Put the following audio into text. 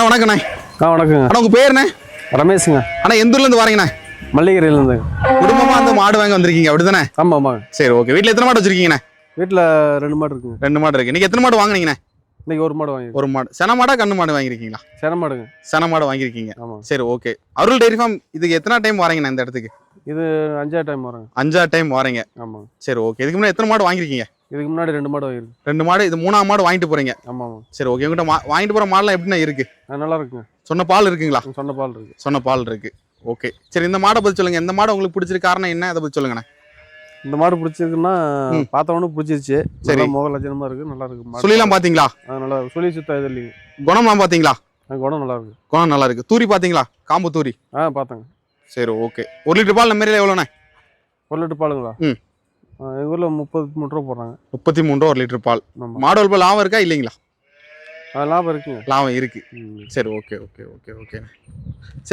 வணக்கண்ணே. வணக்கங்க. அண்ணா உங்க பேருண்ணே? ரமேஷுங்க. அண்ணா எந்த ஊர்ல இருந்து வரீங்கண்ணே? மல்லிகைரியிலேருந்து. குடும்பமா அந்த மாடு வாங்க வந்திருக்கீங்க அப்படிதானே? ஆமாம் ஆமாங்க. சரி ஓகே. வீட்டில் எத்தனை மாடு வச்சிருக்கீங்கண்ணே? வீட்டில் 2 மாடு இருக்குங்க. 2 மாடு இருக்கு. நீங்க எத்தனை மாடு வாங்குனீங்கண்ணே? இன்னைக்கு 1 மாடு வாங்கிருக்கோம். ஒரு மாடு. சென மாடா கண்ணு மாடு வாங்கியிருக்கீங்களா? சென மாடுங்க. சென மாடு வாங்கியிருக்கீங்க. ஆமாம். சரி ஓகே. அருள் டெய்ரி ஃபார்ம் இதுக்கு எத்தனை டைம் வரீங்கண்ணே இந்த இடத்துக்கு? இது 5ஆவது டைம் வரேங்க. 5ஆவது டைம் வரீங்க. ஆமாங்க. சரி ஓகே. இதுக்கு முன்னாடி எத்தனை மாடு வாங்கியிருக்கீங்க? இதுக்கு முன்னாடி 2 மாடு வாங்கிருக்கு. 2 மாடு. இது 3ஆவது மாடு வாங்கிட்டு போறீங்க. ஆமாம் ஆமாம். சரி ஓகே. உங்கள்கிட்ட வாங்கிட்டு போற மாடுலாம் எப்படிண்ணே இருக்கு? நல்லா இருக்குங்க. சொன்ன பால் இருக்குங்களா? சொன்ன பால் இருக்கு. சொன்ன பால் இருக்கு. ஓகே. சரி இந்த மாடை பத்தி சொல்லுங்க. இந்த மாடு உங்களுக்கு பிடிச்சிருக்க காரணம் என்ன? அதை பத்தி சொல்லுங்கண்ணே. இந்த மாடு பிடிச்சிருக்குன்னா பார்த்தவொன்னு பிடிச்சிருச்சு. சரி. முக லட்சணமா இருக்கு. நல்லா இருக்கு மாடு. சுழிலாம் பாத்தீங்களா? நல்லா சுழி சுத்தம் இது இல்லைங்க. குணம்லாம் பாத்தீங்களா? குணம் நல்லா இருக்கு. குணம் நல்லா இருக்கு. தூரி பாத்தீங்களா? காம்பு தூரி. பார்த்தேங்க. சரி ஓகே. 1 லிட்டர் பால் நம்ம எவ்வளோண்ணே? 1 லிட்டர் பாலுங்களா? எங்கள் ஊரில் 33 ரூபா போடுறாங்க. 33 ரூபா 1 லிட்டர் பால். ஆமாம். மாடு வளர்ப்பு லாபம் இருக்கா இல்லைங்களா? லாபம் இருக்குங்க. லாபம் இருக்கு. சரி ஓகே ஓகே ஓகே ஓகே. சரி.